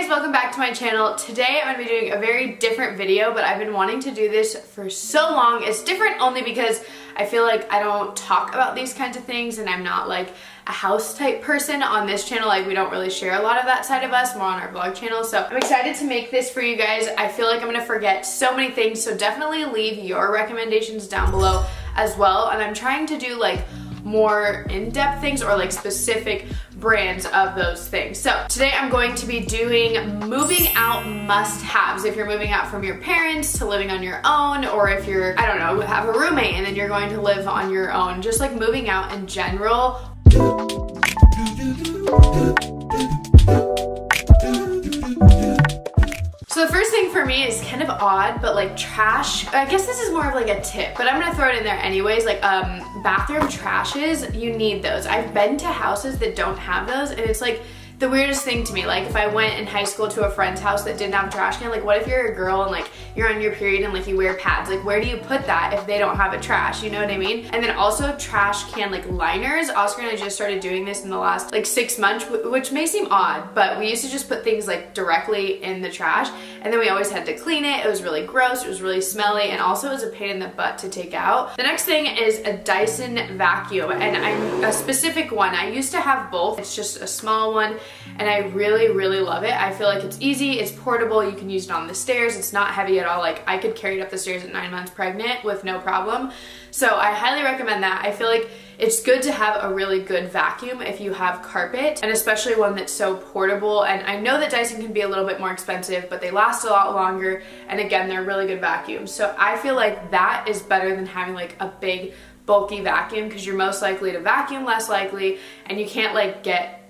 guys, welcome back to my channel. Today I'm going to be doing a very different video, but I've been wanting to do this for so long. It's different only because I feel like I don't talk about these kinds of things and I'm not like a house type person on this channel. Like we don't really share a lot of that side of us, more on our vlog channel. So I'm excited to make this for you guys. I feel like I'm going to forget so many things, so definitely leave your recommendations down below as well. And I'm trying to do like more in-depth things or like specific brands of those things. So today I'm going to be doing moving out must-haves if you're moving out from your parents to living on your own, or if you're, I don't know, have a roommate and then you're going to live on your own, just like moving out in general. So the first thing for me is kind of odd, but like trash, I guess this is more of like a tip, but I'm gonna throw it in there anyways. Like bathroom trashes, you need those. I've been to houses that don't have those and it's like the weirdest thing to me. Like if I went in high school to a friend's house that didn't have a trash can, like what if you're a girl and like you're on your period and like you wear pads? Like where do you put that if they don't have a trash? You know what I mean? And then also trash can like liners. Oscar and I just started doing this in the last like 6 months, which may seem odd, but we used to just put things like directly in the trash and then we always had to clean it. It was really gross, it was really smelly, and also it was a pain in the butt to take out. The next thing is a Dyson vacuum, and I'm a specific one. I used to have both. It's just a small one and I really love it. I feel like it's easy, it's portable, you can use it on the stairs, it's not heavy at all. Like I could carry it up the stairs at 9 months pregnant with no problem. So I highly recommend that. I feel like it's good to have a really good vacuum if you have carpet, and especially one that's so portable. And I know that Dyson can be a little bit more expensive, but they last a lot longer, and again, they're really good vacuums. So I feel like that is better than having like a big bulky vacuum, because you're most likely to vacuum less likely, and you can't like get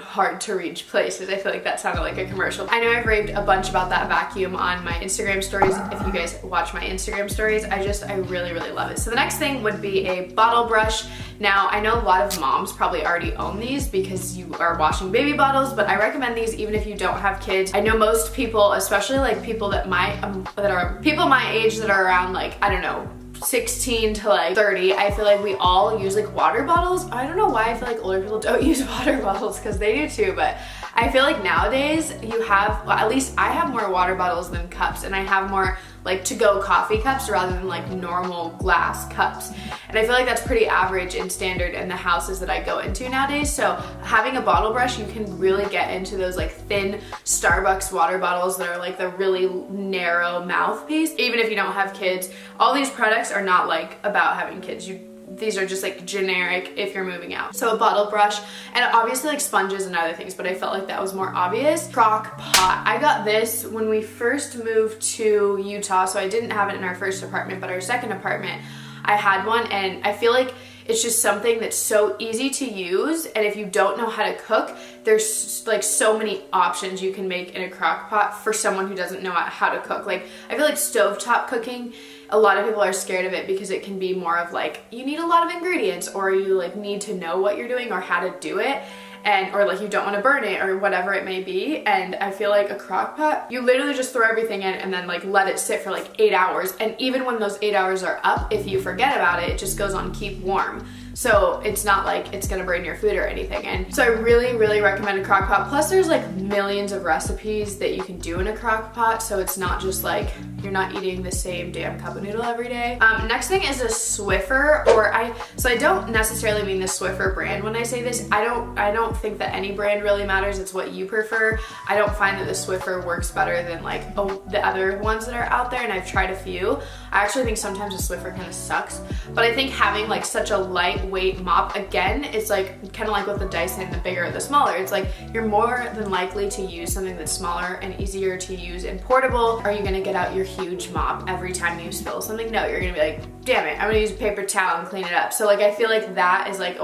hard to reach places. I feel like that sounded like a commercial. I know I've raved a bunch about that vacuum on my Instagram stories. If you guys watch my Instagram stories, I really love it. So the next thing would be a bottle brush. Now I know a lot of moms probably already own these because you are washing baby bottles, but I recommend these even if you don't have kids. I know most people, especially like people that are people my age that are around like, I don't know, 16 to like 30, I feel like we all use like water bottles. I don't know why I feel like older people don't use water bottles, because they do too, but I feel like nowadays you have, well, at least I have more water bottles than cups, and I have more like to-go coffee cups rather than like normal glass cups. And I feel like that's pretty average and standard in the houses that I go into nowadays. So having a bottle brush, you can really get into those like thin Starbucks water bottles that are like the really narrow mouthpiece. Even if you don't have kids, all these products are not like about having kids. These are just like generic if you're moving out. So a bottle brush, and obviously like sponges and other things, but I felt like that was more obvious. Crock pot. I got this when we first moved to Utah, so I didn't have it in our first apartment, but our second apartment, I had one, and I feel like it's just something that's so easy to use, and if you don't know how to cook, there's like so many options you can make in a crock pot for someone who doesn't know how to cook. Like I feel like stovetop cooking, a lot of people are scared of it because it can be more of like you need a lot of ingredients, or you like need to know what you're doing or how to do it, and or like you don't want to burn it or whatever it may be. And I feel like a crock pot, you literally just throw everything in and then like let it sit for like 8 hours, and even when those 8 hours are up, if you forget about it, it just goes on keep warm. So it's not like it's gonna burn your food or anything. And so I really recommend a crock pot. Plus there's like millions of recipes that you can do in a crock pot, so it's not just like you're not eating the same damn cup of noodle every day. Next thing is a Swiffer, so I don't necessarily mean the Swiffer brand when I say this. I don't think that any brand really matters. It's what you prefer. I don't find that the Swiffer works better than like the other ones that are out there, and I've tried a few. I actually think sometimes the Swiffer kind of sucks, but I think having like such a lightweight mop, again, it's like kind of like with the Dyson, the bigger or the smaller, it's like you're more than likely to use something that's smaller and easier to use and portable. Are you gonna get out your huge mop every time you spill something? No, you're gonna be like, damn it, I'm gonna use a paper towel and clean it up. So like I feel like that is like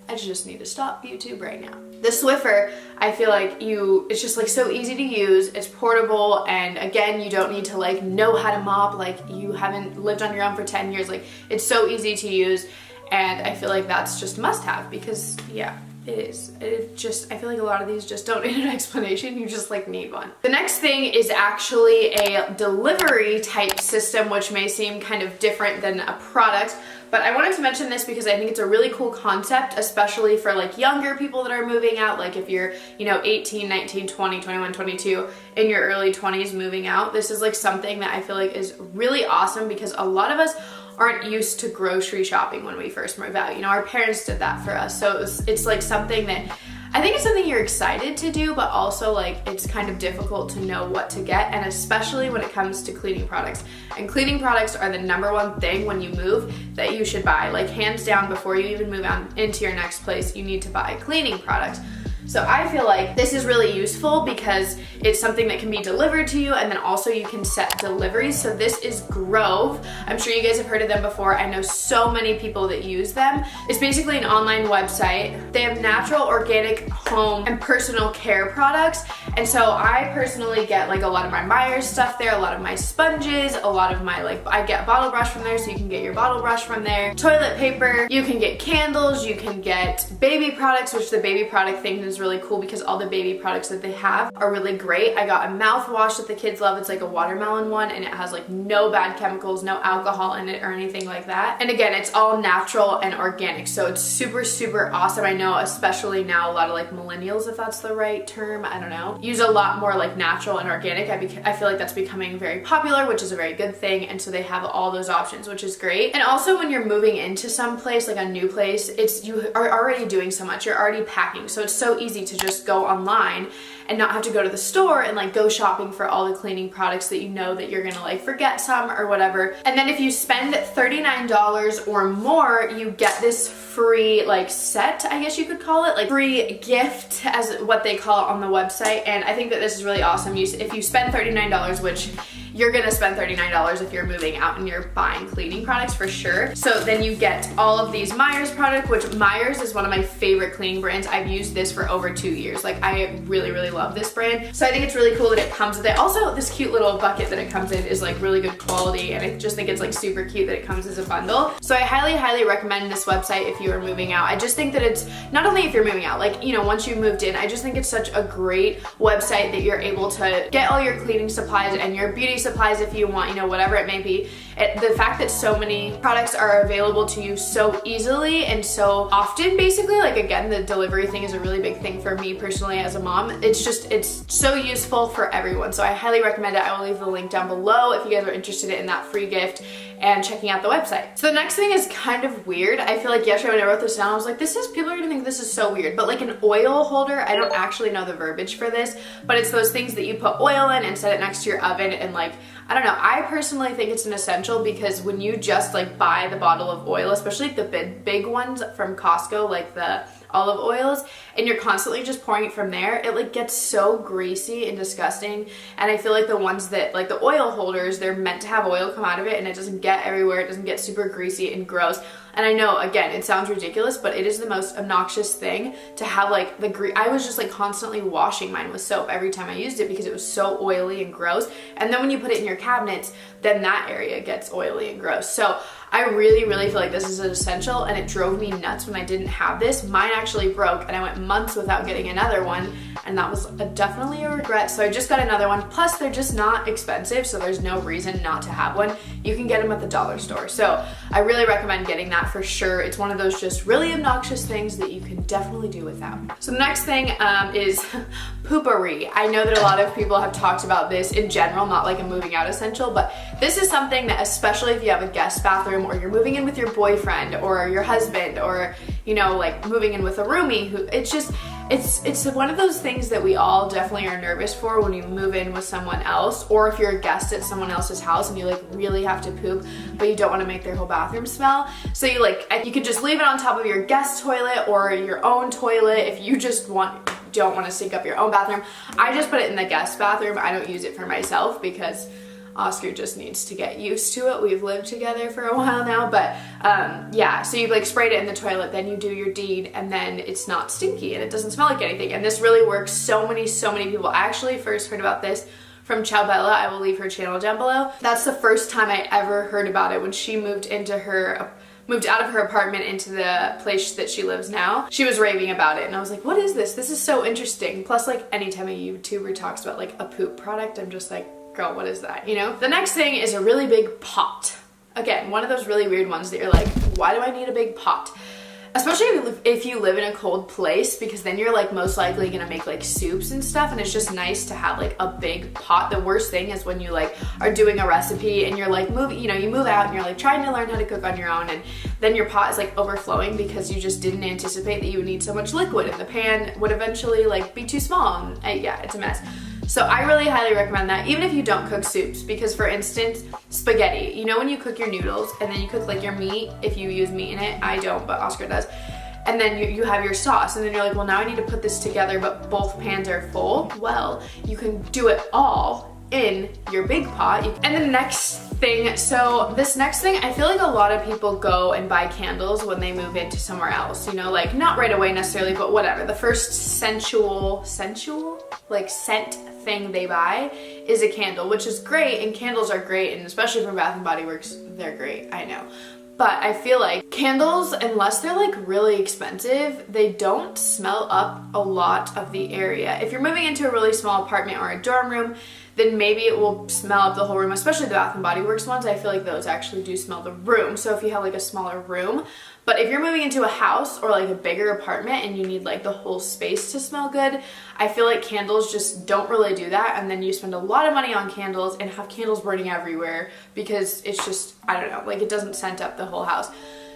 I just need to stop YouTube right now. The Swiffer, I feel like it's just like so easy to use, it's portable, and again, you don't need to like know how to mop like you haven't lived on your own for 10 years. Like it's so easy to use, and I feel like that's just a must-have because yeah, It is. I feel like a lot of these just don't need an explanation. You just like need one. The next thing is actually a delivery type system, which may seem kind of different than a product, but I wanted to mention this because I think it's a really cool concept, especially for like younger people that are moving out. Like if you're, you know, 18, 19, 20, 21, 22, in your early 20s moving out, this is like something that I feel like is really awesome because a lot of us aren't used to grocery shopping when we first move out. You know, our parents did that for us. So it's like something that, I think it's something you're excited to do, but also like it's kind of difficult to know what to get, and especially when it comes to cleaning products. And cleaning products are the number one thing when you move that you should buy. Like hands down, before you even move on into your next place, you need to buy cleaning products. So I feel like this is really useful because it's something that can be delivered to you, and then also you can set deliveries. So this is Grove. I'm sure you guys have heard of them before. I know so many people that use them. It's basically an online website. They have natural, organic, home, and personal care products. And so I personally get like a lot of my Myers stuff there, a lot of my sponges, a lot of my I get bottle brush from there, so you can get your bottle brush from there. Toilet paper, you can get candles, you can get baby products, which the baby product thing is really cool because all the baby products that they have are really great. I got a mouthwash that the kids love. It's like a watermelon one, and it has like no bad chemicals, no alcohol in it or anything like that. And again, it's all natural and organic, so it's super, super awesome. I know especially now a lot of like millennials, if that's the right term, I don't know, use a lot more like natural and organic. I feel like that's becoming very popular, which is a very good thing, and so they have all those options, which is great. And also when you're moving into some place, like a new place, you are already doing so much, you're already packing, so it's so easy to just go online and not have to go to the store and like go shopping for all the cleaning products that you know that you're gonna like forget some or whatever. And then if you spend $39 or more, you get this free like set, I guess you could call it, like free gift as what they call it on the website. And I think that this is really awesome. If you spend $39, which you're gonna spend $39 if you're moving out and you're buying cleaning products for sure. So then you get all of these Myers product, which Myers is one of my favorite cleaning brands. I've used this for over 2 years. Like I really, really love this brand. So I think it's really cool that it comes with it. Also, this cute little bucket that it comes in is like really good quality, and I just think it's like super cute that it comes as a bundle. So I highly, highly recommend this website if you are moving out. I just think that it's not only if you're moving out, like, you know, once you moved in, I just think it's such a great website that you're able to get all your cleaning supplies and your beauty supplies if you want, you know, whatever it may be. The fact that so many products are available to you so easily and so often, basically, like again, the delivery thing is a really big thing for me personally as a mom. It's so useful for everyone. So I highly recommend it. I will leave the link down below if you guys are interested in that free gift and checking out the website. So the next thing is kind of weird. I feel like yesterday when I wrote this down, I was like, people are gonna think this is so weird, but like an oil holder, I don't actually know the verbiage for this, but it's those things that you put oil in and set it next to your oven, and like, I don't know, I personally think it's an essential because when you just like buy the bottle of oil, especially like the big ones from Costco, like the olive oils, and you're constantly just pouring it from there, it like gets so greasy and disgusting. And I feel like the ones that, like the oil holders, they're meant to have oil come out of it and it doesn't get everywhere, it doesn't get super greasy and gross. And I know, again, it sounds ridiculous, but it is the most obnoxious thing to have like I was just like constantly washing mine with soap every time I used it because it was so oily and gross. And then when you put it in your cabinets, then that area gets oily and gross. So I really, really feel like this is an essential, and it drove me nuts when I didn't have this. Mine actually broke and I went months without getting another one, and that was definitely a regret. So I just got another one. Plus they're just not expensive, so there's no reason not to have one. You can get them at the dollar store. So I really recommend getting that for sure. It's one of those just really obnoxious things that you can definitely do without. So the next thing is poopery. I know that a lot of people have talked about this in general, not like a moving out essential, but this is something that, especially if you have a guest bathroom or you're moving in with your boyfriend or your husband, or, you know, like moving in with a roomie, who it's one of those things that we all definitely are nervous for when you move in with someone else, or if you're a guest at someone else's house and you like really have to poop, but you don't want to make their whole bathroom smell. So you could just leave it on top of your guest toilet or your own toilet if you just don't want to stink up your own bathroom. I just put it in the guest bathroom. I don't use it for myself because Oscar just needs to get used to it. We've lived together for a while now, but yeah, so you like sprayed it in the toilet, then you do your deed, and then it's not stinky and it doesn't smell like anything. And this really works. So many people. I actually first heard about this from Ciao Bella. I will leave her channel down below. That's the first time I ever heard about it, when she moved into her moved out of her apartment into the place that she lives now, she was raving about it. And I was like, what is this? This is so interesting. Plus, like, anytime a YouTuber talks about like a poop product, I'm just like, girl, what is that, you know? The next thing is a really big pot. Again, one of those really weird ones that you're like, why do I need a big pot? Especially if you live in a cold place, because then you're like most likely gonna make like soups and stuff, and it's just nice to have like a big pot. The worst thing is when you like are doing a recipe and you're like you move out and you're like trying to learn how to cook on your own, and then your pot is like overflowing because you just didn't anticipate that you would need so much liquid, and the pan would eventually like be too small, and yeah, it's a mess. So I really highly recommend that, even if you don't cook soups, because for instance, spaghetti, you know when you cook your noodles and then you cook like your meat, if you use meat in it, I don't, but Oscar does, and then you have your sauce, and then you're like, well, now I need to put this together, but both pans are full. Well, you can do it all in your big pot. And the next thing, so this next thing, I feel like a lot of people go and buy candles when they move into somewhere else, you know, like not right away necessarily, but whatever. The first sensual, like scent thing they buy is a candle, which is great, and candles are great, and especially from Bath & Body Works, they're great, I know. But I feel like candles, unless they're like really expensive, they don't smell up a lot of the area. If you're moving into a really small apartment or a dorm room, then maybe it will smell up the whole room, especially the Bath & Body Works ones. I feel like those actually do smell the room. So if you have like a smaller room, but if you're moving into a house or like a bigger apartment and you need like the whole space to smell good, I feel like candles just don't really do that. And then you spend a lot of money on candles and have candles burning everywhere because it's just, I don't know, like it doesn't scent up the whole house.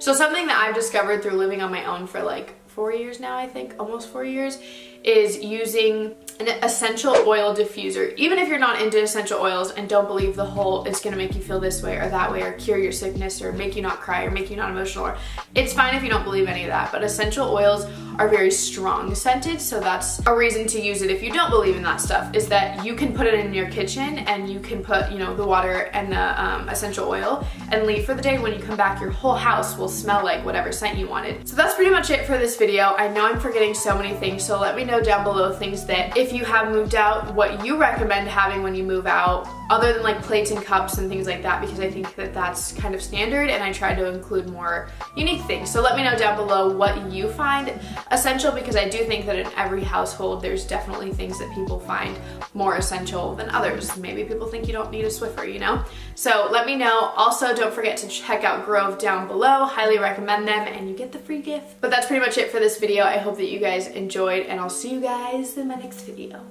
So something that I've discovered through living on my own for like 4 years now, I think, almost 4 years, is using an essential oil diffuser. Even if you're not into essential oils and don't believe the whole it's gonna make you feel this way or that way or cure your sickness or make you not cry or make you not emotional, or it's fine if you don't believe any of that, but essential oils are very strong scented, so that's a reason to use it if you don't believe in that stuff, is that you can put it in your kitchen and you can put, you know, the water and the essential oil and leave for the day. When you come back, your whole house will smell like whatever scent you wanted. So that's pretty much it for this video. I know I'm forgetting so many things, so let me know down below things that if you have moved out, what you recommend having when you move out, other than like plates and cups and things like that, because I think that that's kind of standard and I try to include more unique things. So let me know down below what you find essential, because I do think that in every household there's definitely things that people find more essential than others. Maybe people think you don't need a Swiffer, you know? So let me know. Also, don't forget to check out Grove down below. Highly recommend them and you get the free gift. But that's pretty much it for this video. I hope that you guys enjoyed, and I'll see you guys in my next video.